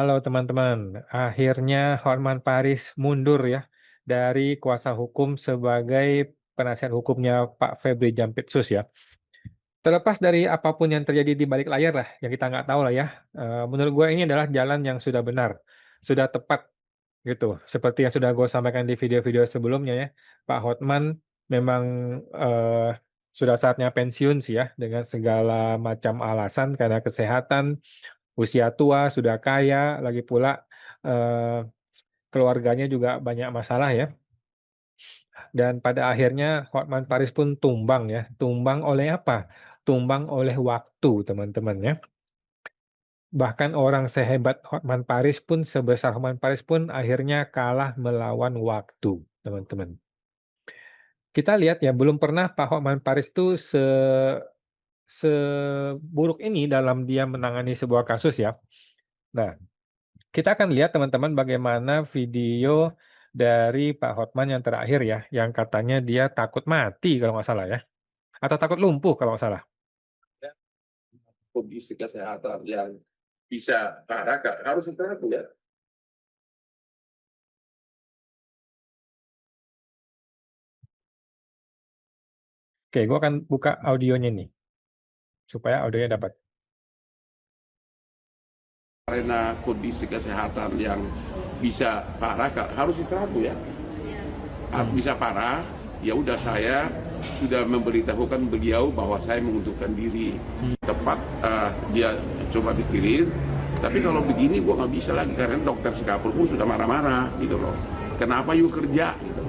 Halo teman-teman, akhirnya Hotman Paris mundur ya dari kuasa hukum sebagai penasihat hukumnya Pak Febri Jampitsus ya. Terlepas dari apapun yang terjadi di balik layar lah, yang kita nggak tahu lah ya. Menurut gue ini adalah jalan yang sudah benar, sudah tepat gitu. Seperti yang sudah gue sampaikan di video-video sebelumnya ya, Pak Hotman memang sudah saatnya pensiun sih ya dengan segala macam alasan karena kesehatan, usia tua, sudah kaya, lagi pula eee, keluarganya juga banyak masalah ya. Dan pada akhirnya Hotman Paris pun tumbang ya. Tumbang oleh apa? Tumbang oleh waktu teman-teman ya. Bahkan orang sehebat Hotman Paris pun, sebesar Hotman Paris pun akhirnya kalah melawan waktu teman-teman. Kita lihat ya, belum pernah Pak Hotman Paris tuh seburuk ini dalam dia menangani sebuah kasus ya. Nah, kita akan lihat teman-teman bagaimana video dari Pak Hotman yang terakhir ya, yang katanya dia takut mati kalau nggak salah ya, atau takut lumpuh kalau nggak salah. Kondisi kesehatan yang bisa parah harus segera ya. Oke, gua akan buka audionya nih, supaya audionya dapat. Karena kondisi kesehatan yang bisa parah harus istirahat ya. Bisa parah, ya udah saya sudah memberitahukan beliau bahwa saya mengundurkan diri. Tepat dia coba pikirin, tapi kalau begini gua nggak bisa lagi karena dokter Singapura pun sudah marah-marah gitu loh. Kenapa you kerja gitu.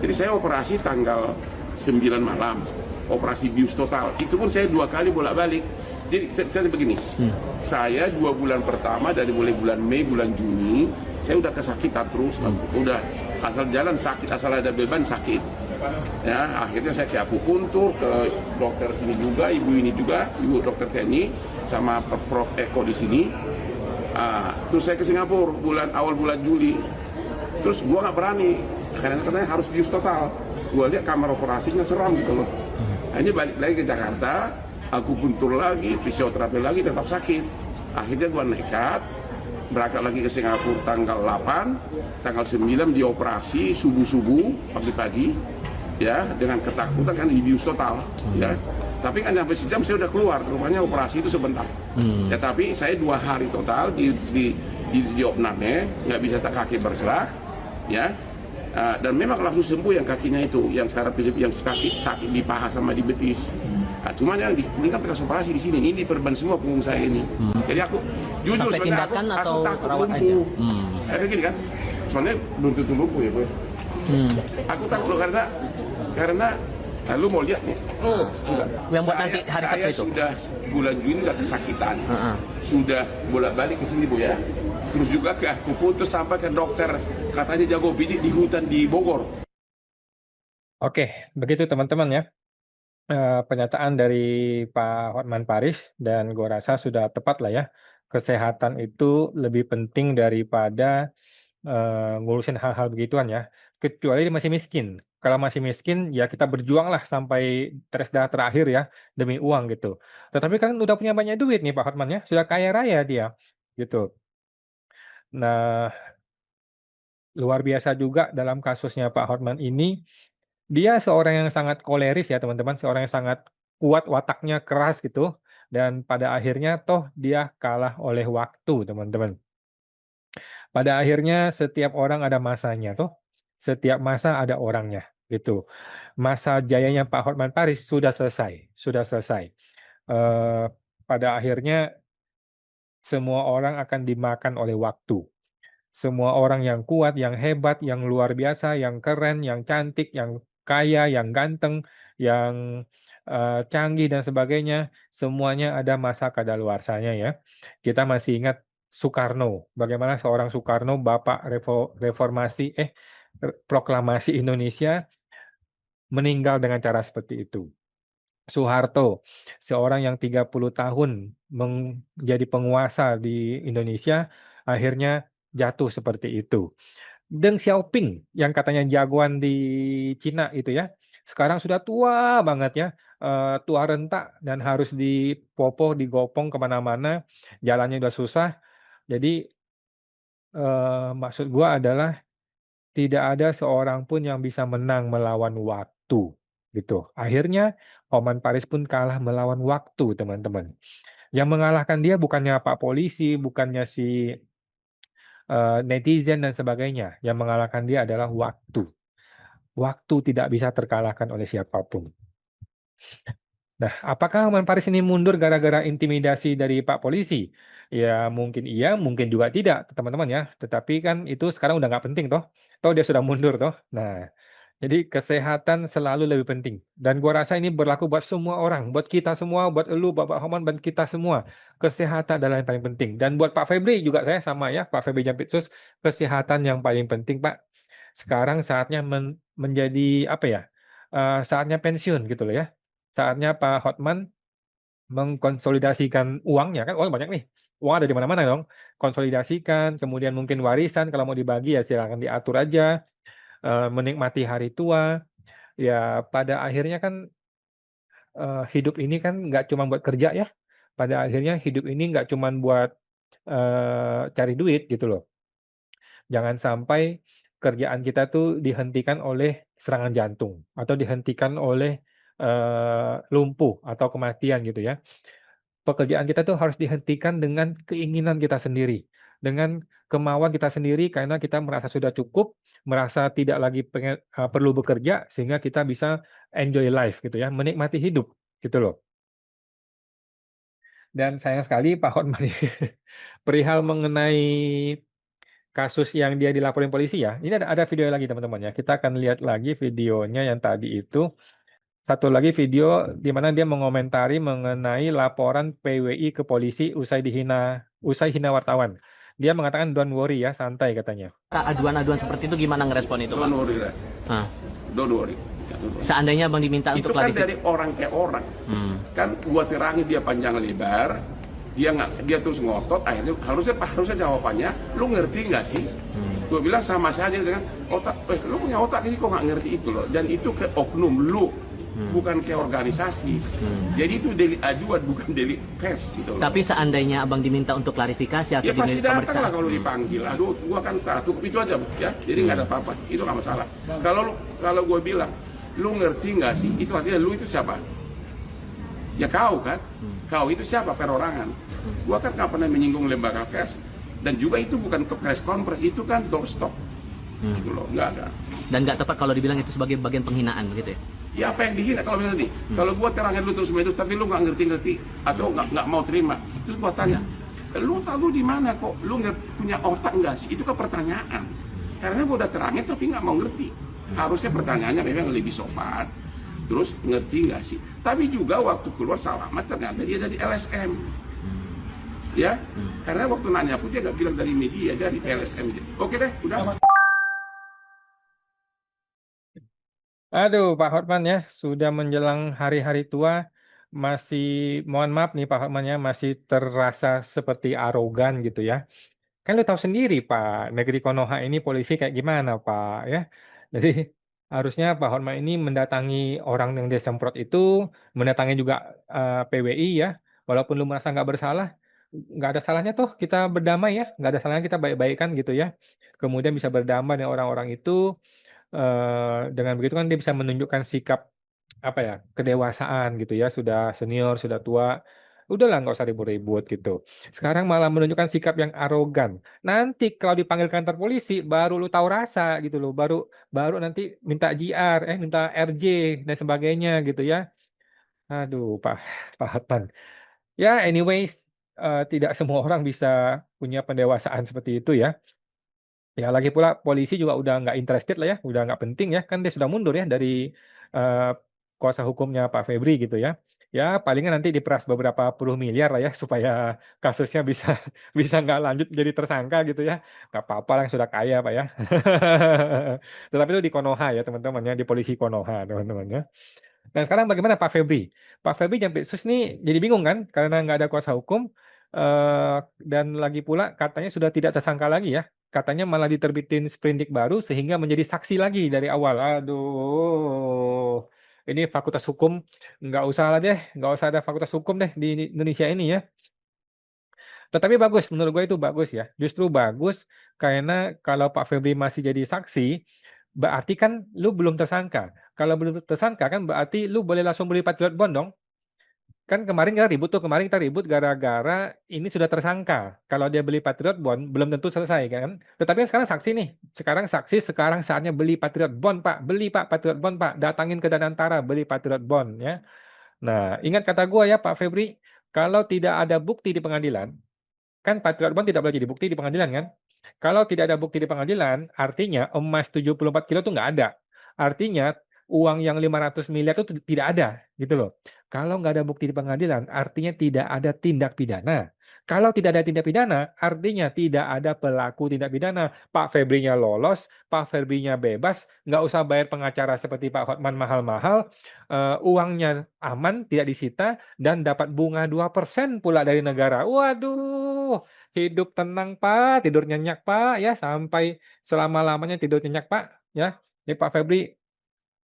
Jadi saya operasi tanggal 9 malam, operasi bius total. Itu pun saya 2 kali bolak-balik. Jadi saya begini, saya 2 bulan pertama dari mulai bulan Mei, bulan Juni, saya udah kesakitan terus, udah asal jalan sakit, asal ada beban sakit. Ya, akhirnya saya ke akupuntur, ke dokter sini juga, ibu ini juga, ibu dokter TNI, sama Prof Eko di sini. Terus saya ke Singapura awal bulan Juli. Terus gua nggak berani, karena katanya harus bius total. Gua lihat kamar operasinya seram gitu loh. Hanya balik lagi ke Jakarta, aku puntur lagi, fisioterapi lagi, tetap sakit. Akhirnya gua nekat, berangkat lagi ke Singapura tanggal 8, tanggal 9 dioperasi subuh-subuh, pagi-pagi, ya, dengan ketakutan kan bius total, ya. Tapi kan sampai sejam saya udah keluar, rupanya operasi itu sebentar. Ya tapi saya 2 hari total di opname, nggak bisa kaki bergerak, ya. Dan memang langsung sembuh yang kakinya itu, yang yang sakit di paha sama di betis. Cuman yang ini kan bekas operasi di sini, ini perban semua punggung saya ini. Jadi aku jujur sampai tindakan aku takut rawat lumpuh. aja. Kayak gini kan, soalnya belum tentu lumpuh ya boy. Aku takut loh karena lu mau lihat nih. Enggak. Yang buat nanti hari Sabtu saya itu. sudah bulan Juni udah kesakitan. Sudah bolak-balik ke sini Bu ya. Terus juga ke akupuntur sampai ke dokter katanya jago pijit di hutan di Bogor. Oke, begitu teman-teman ya. Pernyataan dari Pak Hotman Paris dan gua rasa sudah tepat lah ya. Kesehatan itu lebih penting daripada ngurusin hal-hal begituan ya. Kecuali dia masih miskin. Kalau masih miskin ya kita berjuanglah sampai teresdah terakhir ya demi uang gitu. Tetapi kan udah punya banyak duit nih Pak Hotman ya, sudah kaya raya dia gitu. Nah, luar biasa juga dalam kasusnya Pak Hotman ini, dia seorang yang sangat koleris ya teman-teman, seorang yang sangat kuat wataknya, keras gitu, dan pada akhirnya toh dia kalah oleh waktu teman-teman. Pada akhirnya setiap orang ada masanya toh, setiap masa ada orangnya gitu. Masa jayanya Pak Hotman Paris sudah selesai, sudah selesai. Pada akhirnya semua orang akan dimakan oleh waktu. Semua orang yang kuat, yang hebat, yang luar biasa, yang keren, yang cantik, yang kaya, yang ganteng, yang canggih dan sebagainya, semuanya ada masa kadaluarsanya ya. Kita masih ingat Soekarno, bagaimana seorang Soekarno, bapak proklamasi Indonesia, meninggal dengan cara seperti itu. Soeharto, seorang yang 30 tahun menjadi penguasa di Indonesia, akhirnya jatuh seperti itu. Deng Xiaoping yang katanya jagoan di Cina itu ya, sekarang sudah tua banget ya, tua renta dan harus digopong kemana mana, jalannya udah susah, Jadi, maksud gua adalah tidak ada seorang pun yang bisa menang melawan waktu, gitu. Akhirnya Hotman Paris pun kalah melawan waktu, teman-teman. Yang mengalahkan dia bukannya Pak Polisi, bukannya si, netizen dan sebagainya, yang mengalahkan dia adalah waktu. Waktu tidak bisa terkalahkan oleh siapapun. Nah, apakah Hotman Paris ini mundur gara-gara intimidasi dari Pak Polisi? Ya mungkin iya, mungkin juga tidak, teman-teman ya. Tetapi kan itu sekarang udah nggak penting toh. Toh dia sudah mundur toh. Nah, jadi kesehatan selalu lebih penting. Dan gua rasa ini berlaku buat semua orang, buat kita semua, buat elu, Bapak Hotman, dan kita semua. Kesehatan adalah yang paling penting. Dan buat Pak Febri juga saya sama ya, Pak Febri Jampitsus, kesehatan yang paling penting, Pak. Sekarang saatnya menjadi apa ya? Saatnya pensiun gitu loh ya. Saatnya Pak Hotman mengkonsolidasikan uangnya, kan uang banyak nih, uang ada di mana-mana dong. Konsolidasikan, kemudian mungkin warisan kalau mau dibagi ya silakan diatur aja, menikmati hari tua. Ya pada akhirnya kan, hidup ini kan nggak cuma buat kerja ya, pada akhirnya hidup ini nggak cuma buat, cari duit gitu loh. Jangan sampai kerjaan kita tuh dihentikan oleh serangan jantung atau dihentikan oleh, lumpuh atau kematian gitu ya. Pekerjaan kita tuh harus dihentikan dengan keinginan kita sendiri, dengan kemauan kita sendiri karena kita merasa sudah cukup, merasa tidak lagi perlu bekerja sehingga kita bisa enjoy life gitu ya, menikmati hidup gitu loh. Dan sayang sekali Pak Hotman ini perihal mengenai kasus yang dia dilaporin polisi ya, ini ada video lagi teman-teman ya, kita akan lihat lagi videonya yang tadi itu. Satu lagi video di mana dia mengomentari mengenai laporan PWI ke polisi usai hina wartawan. Dia mengatakan don't worry ya, santai katanya. Aduan-aduan seperti itu gimana ngerespon itu, Pak? Don't worry lah. Hah. Don't worry. Ya, don't worry. Seandainya Bang diminta Itu untuk kan klarifikasi. dari orang ke orang. Kan gua terangi dia panjang lebar, dia terus ngotot, akhirnya harusnya jawabannya, lu ngerti nggak sih? Gua bilang sama saja dengan otak, lu punya otak sih kok nggak ngerti itu loh. Dan itu ke oknum lu, bukan ke organisasi. Jadi itu delik aduan, bukan delik pers gitu loh. Tapi seandainya Abang diminta untuk klarifikasi atau Ya pasti diminta datang lah kalau dipanggil. Aduh, gua kan tahu itu aja ya. Jadi nggak ada apa-apa. Itu nggak masalah. Kalau gua bilang, lu ngerti nggak sih? Itu artinya lu itu siapa? Ya kau kan? Kau itu siapa? Perorangan. Gua kan nggak pernah menyinggung lembaga pers. Dan juga itu bukan ke press conference, itu kan doorstop. Gitu loh, nggak ada. Dan nggak tepat kalau dibilang itu sebagai bagian penghinaan begitu ya? Ya apa yang dihina kalau misalnya nih, kalau gua terangin lu terus semua itu, tapi lu nggak ngerti-ngerti atau nggak mau terima, terus gua tanya, lu tahu di mana kok, lu nggak punya otak nggak sih? Itu kan pertanyaan. Karena gua udah terangin tapi nggak mau ngerti. Harusnya pertanyaannya memang lebih sopan. Terus ngerti nggak sih? Tapi juga waktu keluar salamat ternyata dia dari LSM. Ya, karena waktu nanya pun dia nggak bilang dari media, dari LSM. Oke deh, udah. Aduh, Pak Hotman ya, sudah menjelang hari-hari tua, masih mohon maaf nih Pak Hotman ya, masih terasa seperti arogan gitu ya. Kan lu tahu sendiri Pak, negeri Konoha ini polisi kayak gimana Pak ya. Jadi harusnya Pak Hotman ini mendatangi orang yang dia semprot itu, mendatangi juga PWI ya. Walaupun lu merasa nggak bersalah, nggak ada salahnya toh kita berdamai ya, nggak ada salahnya kita baik-baikan gitu ya. Kemudian bisa berdamai dengan orang-orang itu. Dengan begitu kan dia bisa menunjukkan sikap apa ya, kedewasaan gitu ya, sudah senior, sudah tua. Udahlah nggak usah ribut-ribut gitu. Sekarang malah menunjukkan sikap yang arogan. Nanti kalau dipanggil kantor polisi baru lu tahu rasa gitu loh. Baru baru nanti minta JR, minta RJ dan sebagainya gitu ya. Aduh, Pak Hotman. Ya anyways, tidak semua orang bisa punya pendewasaan seperti itu ya. Ya lagi pula polisi juga udah nggak interested lah ya, udah nggak penting ya, kan dia sudah mundur ya dari eh, kuasa hukumnya Pak Febri gitu ya. Ya palingan nanti diperas beberapa puluh miliar lah ya supaya kasusnya bisa bisa nggak lanjut jadi tersangka gitu ya. Nggak apa-apa lah yang sudah kaya Pak ya. Tetapi itu di Konoha ya teman-teman ya, di polisi Konoha teman-teman ya. Dan sekarang bagaimana Pak Febri? Pak Febri sampai sus nih jadi bingung kan karena nggak ada kuasa hukum, dan lagi pula katanya sudah tidak tersangka lagi ya. Katanya malah diterbitin sprindik baru sehingga menjadi saksi lagi dari awal. Aduh, ini fakultas hukum nggak usah lah deh, nggak usah ada fakultas hukum deh di Indonesia ini ya. Tetapi bagus, menurut gue itu bagus ya. Justru bagus karena kalau Pak Febri masih jadi saksi, berarti kan lu belum tersangka. Kalau belum tersangka kan berarti lu boleh langsung beli Patriot Bond dong. Kan kemarin kita ribut gara-gara ini sudah tersangka. Kalau dia beli Patriot Bond belum tentu selesai kan. Tetapi kan sekarang saksi nih. Sekarang saksi, sekarang saatnya beli Patriot Bond, Pak. Beli Pak Patriot Bond, Pak. Datangin ke Danantara beli Patriot Bond ya. Nah, ingat kata gua ya Pak Febri, kalau tidak ada bukti di pengadilan, kan Patriot Bond tidak boleh jadi bukti di pengadilan kan? Kalau tidak ada bukti di pengadilan, artinya emas 74 kilo itu nggak ada. Artinya uang yang 500 miliar itu tidak ada gitu loh. Kalau nggak ada bukti di pengadilan, artinya tidak ada tindak pidana. Kalau tidak ada tindak pidana, artinya tidak ada pelaku tindak pidana. Pak Febrinya lolos, Pak Febrinya bebas, nggak usah bayar pengacara seperti Pak Hotman mahal-mahal, uangnya aman, tidak disita, dan dapat bunga 2% pula dari negara. Waduh, hidup tenang Pak, tidur nyenyak Pak, ya sampai selama-lamanya tidur nyenyak Pak, ya. Jadi Pak Febri,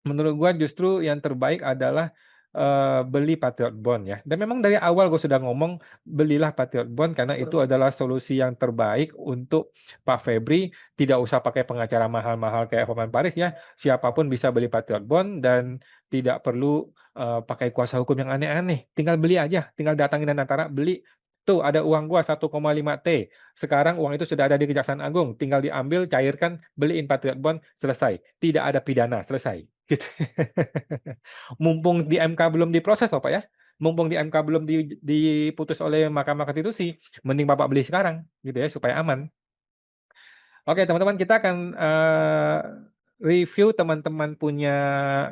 menurut gua justru yang terbaik adalah beli Patriot Bond ya. Dan memang dari awal gue sudah ngomong belilah Patriot Bond karena itu adalah solusi yang terbaik untuk Pak Febri. Tidak usah pakai pengacara mahal-mahal kayak Hotman Paris ya. Siapapun bisa beli Patriot Bond dan tidak perlu pakai kuasa hukum yang aneh-aneh. Tinggal beli aja, tinggal datangin dan antara beli. Tuh ada uang gua 1,5 T. Sekarang uang itu sudah ada di Kejaksaan Agung, tinggal diambil, cairkan, beliin Patriot Bond, selesai. Tidak ada pidana, selesai. Gitu. Mumpung di MK belum diproses loh Pak ya. Mumpung di MK belum diputus oleh Mahkamah Konstitusi, mending Bapak beli sekarang gitu ya supaya aman. Oke, teman-teman, kita akan review teman-teman punya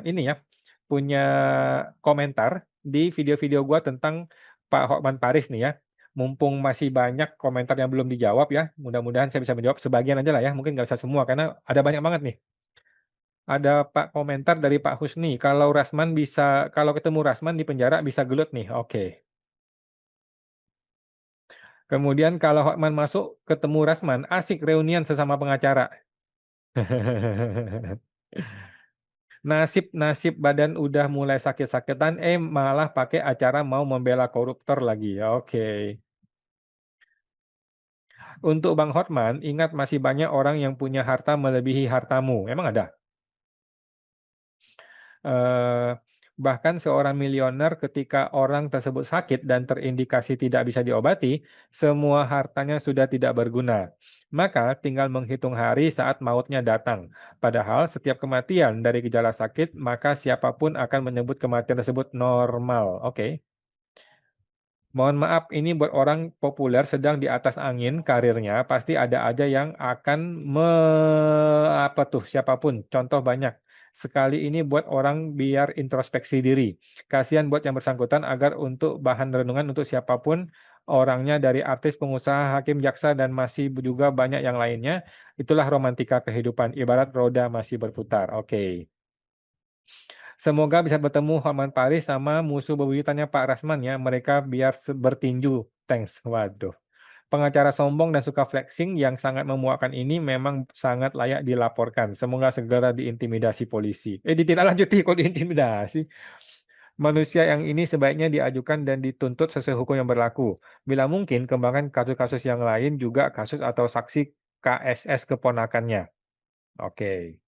ini ya, punya komentar di video-video gua tentang Pak Hotman Paris nih ya. Mumpung masih banyak komentar yang belum dijawab ya, mudah-mudahan saya bisa menjawab sebagian aja lah ya, mungkin nggak bisa semua karena ada banyak banget nih. Ada Pak komentar dari Pak Husni, kalau ketemu Rasman di penjara bisa gelut nih. Oke. Kemudian kalau Hotman masuk ketemu Rasman, asik reunian sesama pengacara. Nasib badan udah mulai sakit-sakitan, malah pakai acara mau membela koruptor lagi. Oke. Untuk Bang Hotman, ingat masih banyak orang yang punya harta melebihi hartamu. Emang ada? Eh, Bahkan seorang miliuner ketika orang tersebut sakit dan terindikasi tidak bisa diobati, semua hartanya sudah tidak berguna. Maka tinggal menghitung hari saat mautnya datang. Padahal setiap kematian dari gejala sakit, maka siapapun akan menyebut kematian tersebut normal. Oke. Mohon maaf, ini buat orang populer sedang di atas angin karirnya, pasti ada aja yang akan apa tuh siapapun. Contoh banyak. Sekali ini buat orang biar introspeksi diri. Kasihan buat yang bersangkutan agar untuk bahan renungan untuk siapapun orangnya dari artis, pengusaha, hakim, jaksa dan masih juga banyak yang lainnya. Itulah romantika kehidupan. Ibarat roda masih berputar. Oke. Semoga bisa bertemu Hotman Paris sama musuh bebuyutannya Pak Rasman ya. Mereka biar bertinju. Thanks. Waduh. Pengacara sombong dan suka flexing yang sangat memuakkan ini memang sangat layak dilaporkan. Semoga segera diintimidasi polisi. Ditindaklanjuti kok diintimidasi. Manusia yang ini sebaiknya diajukan dan dituntut sesuai hukum yang berlaku. Bila mungkin, kembangkan kasus-kasus yang lain juga kasus atau saksi KSS keponakannya. Oke.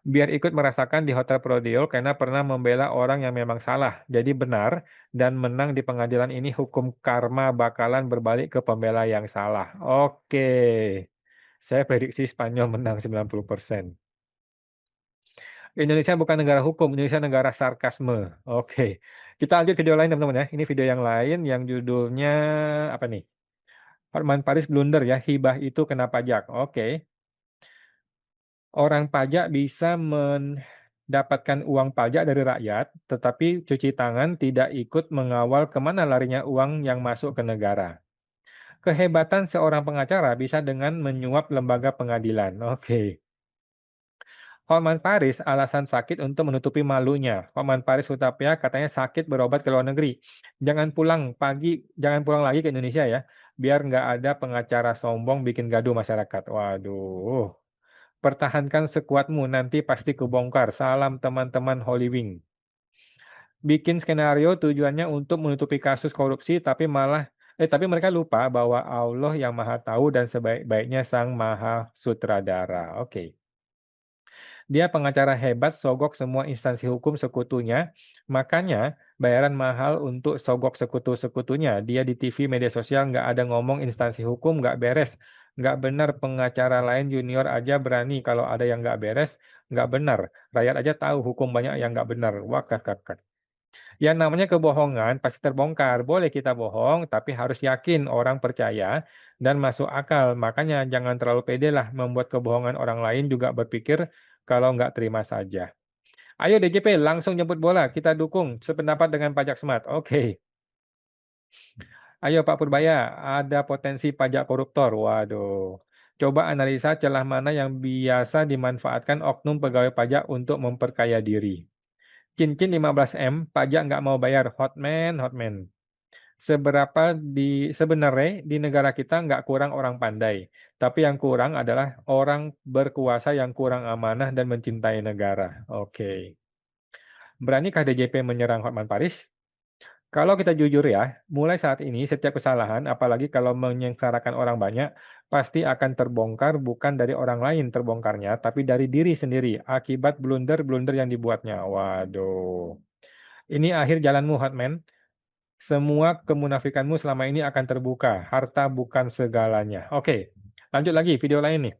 Biar ikut merasakan di Hotel Prodeo karena pernah membela orang yang memang salah. Jadi benar dan menang di pengadilan ini hukum karma bakalan berbalik ke pembela yang salah. Oke. Saya prediksi Spanyol menang 90%. Indonesia bukan negara hukum, Indonesia negara sarkasme. Oke. Kita lanjut video lain teman-teman ya. Ini video yang lain yang judulnya apa nih? Hotman Paris blunder ya, hibah itu kena pajak. Oke. Orang pajak bisa mendapatkan uang pajak dari rakyat, tetapi cuci tangan tidak ikut mengawal kemana larinya uang yang masuk ke negara. Kehebatan seorang pengacara bisa dengan menyuap lembaga pengadilan. Oke. Hotman Paris alasan sakit untuk menutupi malunya. Hotman Paris Hutapea katanya sakit berobat ke luar negeri. Jangan pulang lagi ke Indonesia ya, biar nggak ada pengacara sombong bikin gaduh masyarakat. Waduh. Pertahankan sekuatmu, nanti pasti kebongkar. Salam teman-teman Holy Wing. Bikin skenario tujuannya untuk menutupi kasus korupsi, tapi malah Tapi mereka lupa bahwa Allah yang Maha Tahu dan sebaik-baiknya Sang Maha Sutradara. Oke. Dia pengacara hebat, sogok semua instansi hukum sekutunya, makanya bayaran mahal untuk sogok sekutu-sekutunya. Dia di TV, media sosial, nggak ada ngomong instansi hukum, nggak beres. Nggak benar pengacara lain junior aja berani kalau ada yang nggak beres, nggak benar. Rakyat aja tahu hukum banyak yang nggak benar. Wah, kakak. Yang namanya kebohongan pasti terbongkar. Boleh kita bohong, tapi harus yakin orang percaya dan masuk akal. Makanya jangan terlalu pede lah membuat kebohongan orang lain juga berpikir kalau nggak terima saja. Ayo DJP langsung jemput bola, kita dukung sependapat dengan pajak smart. Oke. Ayo Pak Purbaya, ada potensi pajak koruptor. Waduh. Coba analisa celah mana yang biasa dimanfaatkan oknum pegawai pajak untuk memperkaya diri. Cincin 15M, pajak nggak mau bayar. Hotman, hotman. Sebenarnya di negara kita nggak kurang orang pandai, tapi yang kurang adalah orang berkuasa yang kurang amanah dan mencintai negara. Oke. Beranikah DJP menyerang Hotman Paris? Kalau kita jujur ya, mulai saat ini setiap kesalahan, apalagi kalau menyengsarakan orang banyak, pasti akan terbongkar bukan dari orang lain terbongkarnya, tapi dari diri sendiri akibat blunder-blunder yang dibuatnya. Waduh. Ini akhir jalanmu, Hotman. Semua kemunafikanmu selama ini akan terbuka. Harta bukan segalanya. Oke, lanjut lagi video lain nih.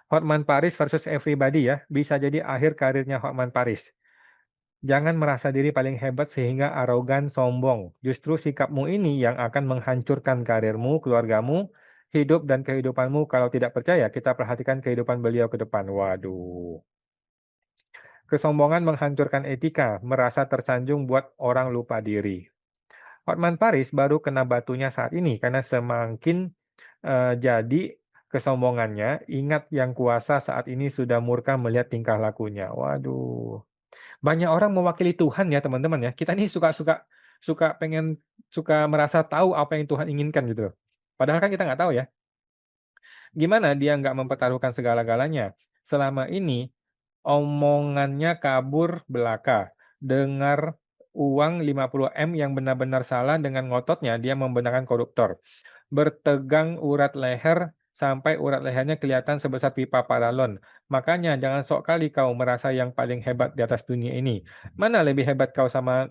Hotman Paris versus everybody ya. Bisa jadi akhir karirnya Hotman Paris. Jangan merasa diri paling hebat sehingga arogan, sombong. Justru sikapmu ini yang akan menghancurkan karirmu, keluargamu, hidup dan kehidupanmu. Kalau tidak percaya, kita perhatikan kehidupan beliau ke depan. Waduh. Kesombongan menghancurkan etika, merasa tersanjung buat orang lupa diri. Hotman Paris baru kena batunya saat ini karena semakin jadi kesombongannya, ingat yang kuasa saat ini sudah murka melihat tingkah lakunya. Waduh. Banyak orang mewakili Tuhan ya teman-teman ya. Kita nih suka merasa tahu apa yang Tuhan inginkan gitu loh. Padahal kan kita nggak tahu ya. Gimana dia nggak mempertaruhkan segala-galanya? Selama ini omongannya kabur belaka. Dengar uang 50M yang benar-benar salah dengan ngototnya dia membenarkan koruptor. Bertegang urat leher sampai urat lehernya kelihatan sebesar pipa paralon. Makanya jangan sok kali kau merasa yang paling hebat di atas dunia ini. Mana lebih hebat kau sama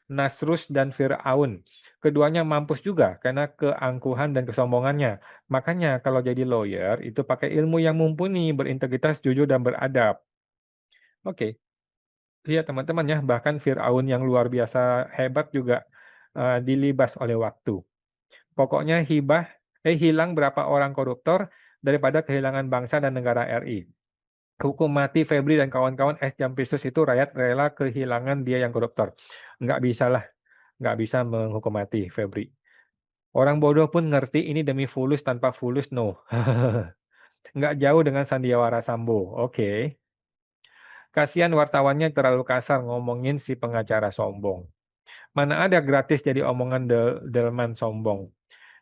Nasrus dan Fir'aun. Keduanya mampus juga karena keangkuhan dan kesombongannya. Makanya kalau jadi lawyer itu pakai ilmu yang mumpuni, berintegritas, jujur, dan beradab. Oke, lihat teman-teman ya, bahkan Fir'aun yang luar biasa hebat juga dilibas oleh waktu. Pokoknya hilang berapa orang koruptor daripada kehilangan bangsa dan negara RI. Hukum mati Febri dan kawan-kawan es jam Pistus itu rakyat rela kehilangan dia yang koruptor. Nggak bisa lah, nggak bisa menghukum mati Febri. Orang bodoh pun ngerti ini demi fulus tanpa fulus, no. Nggak jauh dengan Sandiwara Sambo. Oke. Kasihan wartawannya terlalu kasar ngomongin si pengacara sombong. Mana ada gratis jadi omongan delman sombong.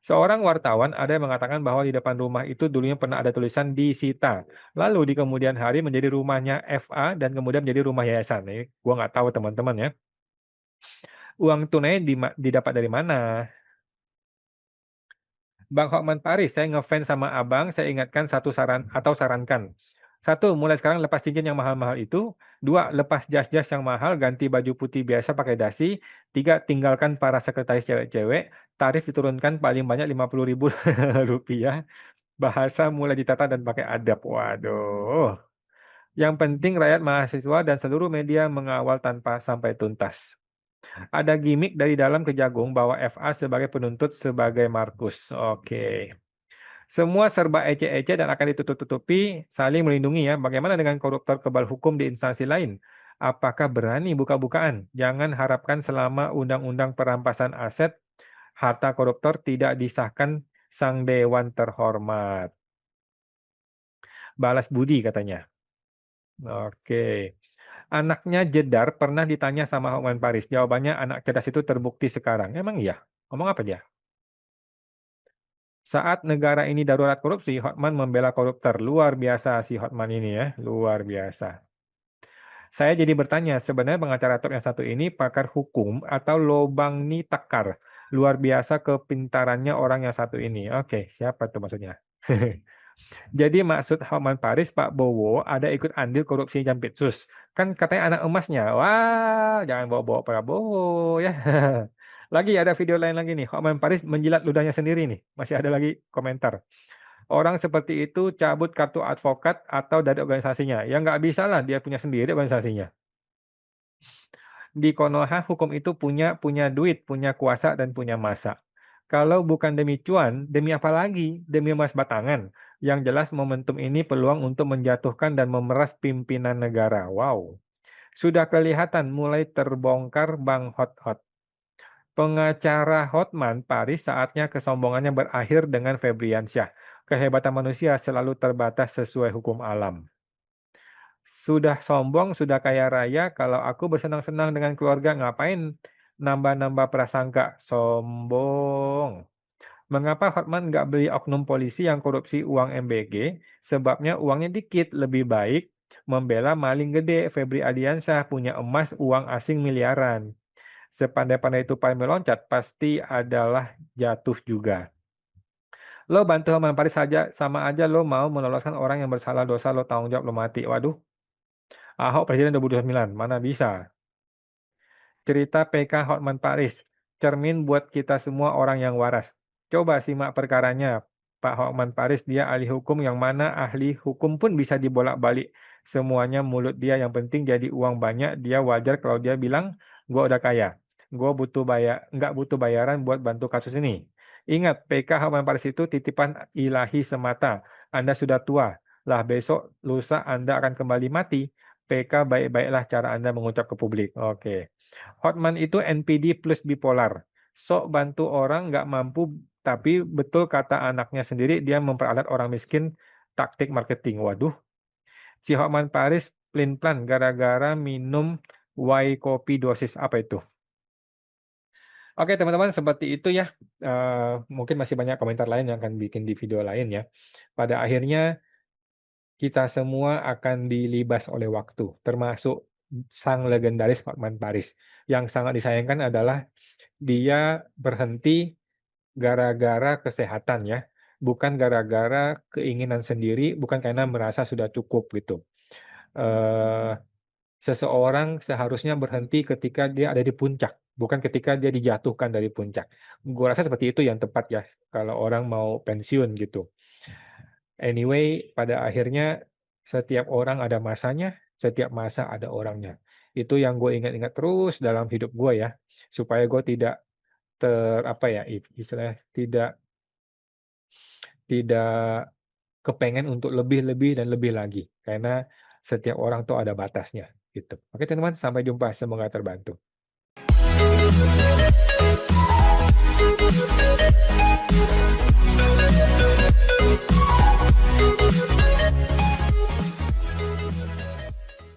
Seorang wartawan ada yang mengatakan bahwa di depan rumah itu dulunya pernah ada tulisan disita. Lalu di kemudian hari menjadi rumahnya FA dan kemudian menjadi rumah yayasan. Ini gua nggak tahu teman-teman ya. Uang tunai didapat dari mana? Bang Hotman Paris, saya ngefans sama abang, saya ingatkan satu sarankan. Satu, mulai sekarang lepas cincin yang mahal-mahal itu. Dua, lepas jas-jas yang mahal, ganti baju putih biasa pakai dasi. Tiga, tinggalkan para sekretaris cewek-cewek. Tarif diturunkan paling banyak 50.000 rupiah. Bahasa mulai ditata dan pakai adab. Waduh. Yang penting rakyat mahasiswa dan seluruh media mengawal tanpa sampai tuntas. Ada gimmick dari dalam Kejagung bahwa FA sebagai penuntut sebagai Markus. Oke. Semua serba ece-ece dan akan ditutup-tutupi, saling melindungi ya. Bagaimana dengan koruptor kebal hukum di instansi lain? Apakah berani buka-bukaan? Jangan harapkan selama undang-undang perampasan aset, harta koruptor tidak disahkan sang dewan terhormat. Balas budi katanya. Oke. Anaknya Jedar pernah ditanya sama Hotman Paris. Jawabannya anak cerdas itu terbukti sekarang. Emang iya? Ngomong apa dia? Saat negara ini darurat korupsi, Hotman membela koruptor. Luar biasa si Hotman ini ya, luar biasa. Saya jadi bertanya, sebenarnya pengacara top yang satu ini pakar hukum atau lobang ni takar? Luar biasa kepintarannya orang yang satu ini. Oke, siapa tuh maksudnya? Jadi maksud Hotman Paris, Pak Bowo ada ikut andil korupsi Jampitsus. Kan katanya anak emasnya. Wah, jangan bawa-bawa Prabowo ya. Lagi ada video lain lagi nih, Hotman Paris menjilat ludahnya sendiri nih. Masih ada lagi komentar. Orang seperti itu cabut kartu advokat atau dari organisasinya. Ya nggak bisa lah, dia punya sendiri organisasinya. Di Konoha hukum itu punya duit, punya kuasa dan punya masa. Kalau bukan demi cuan, demi apa lagi? Demi emas batangan. Yang jelas momentum ini peluang untuk menjatuhkan dan memeras pimpinan negara. Wow. Sudah kelihatan mulai terbongkar Bang Hot-Hot. Pengacara Hotman Paris saatnya kesombongannya berakhir dengan Febriansyah. Kehebatan manusia selalu terbatas sesuai hukum alam. Sudah sombong, sudah kaya raya, kalau aku bersenang-senang dengan keluarga, ngapain nambah-nambah prasangka? Sombong. Mengapa Hotman nggak beli oknum polisi yang korupsi uang MBG? Sebabnya uangnya dikit, lebih baik membela maling gede. Febri Adiansyah punya emas uang asing miliaran. Sepandai-pandai tupai meloncat, pasti adalah jatuh juga. Lo bantu Hotman Paris saja, sama aja lo mau meloloskan orang yang bersalah dosa, lo tanggung jawab, lo mati. Waduh. Ahok Presiden 2029, mana bisa. Cerita PK Hotman Paris, cermin buat kita semua orang yang waras. Coba simak perkaranya, Pak Hotman Paris, dia ahli hukum yang mana ahli hukum pun bisa dibolak-balik. Semuanya mulut dia, yang penting jadi uang banyak, dia wajar kalau dia bilang, gue udah kaya. Gue nggak butuh bayaran buat bantu kasus ini. Ingat, PK Hotman Paris itu titipan ilahi semata. Anda sudah tua, lah besok lusa Anda akan kembali mati. PK baik-baiklah cara Anda mengucap ke publik. Oke. Hotman itu NPD plus bipolar. Sok bantu orang nggak mampu, tapi betul kata anaknya sendiri, dia memperalat orang miskin, taktik marketing. Waduh, si Hotman Paris pelin-pelan gara-gara minum whey kopi dosis apa itu? Oke teman-teman, seperti itu ya. Mungkin masih banyak komentar lain yang akan bikin di video lain ya. Pada akhirnya kita semua akan dilibas oleh waktu, termasuk sang legendaris Hotman Paris. Yang sangat disayangkan adalah dia berhenti gara-gara kesehatan ya, bukan gara-gara keinginan sendiri, bukan karena merasa sudah cukup gitu. Seseorang seharusnya berhenti ketika dia ada di puncak, bukan ketika dia dijatuhkan dari puncak. Gua rasa seperti itu yang tepat ya, kalau orang mau pensiun gitu. Anyway, pada akhirnya setiap orang ada masanya, setiap masa ada orangnya. Itu yang gue ingat-ingat terus dalam hidup gue ya, supaya gue tidak apa ya, istilahnya tidak kepengen untuk lebih dan lebih lagi, karena setiap orang tuh ada batasnya, gitu. Oke teman-teman, sampai jumpa, semoga terbantu.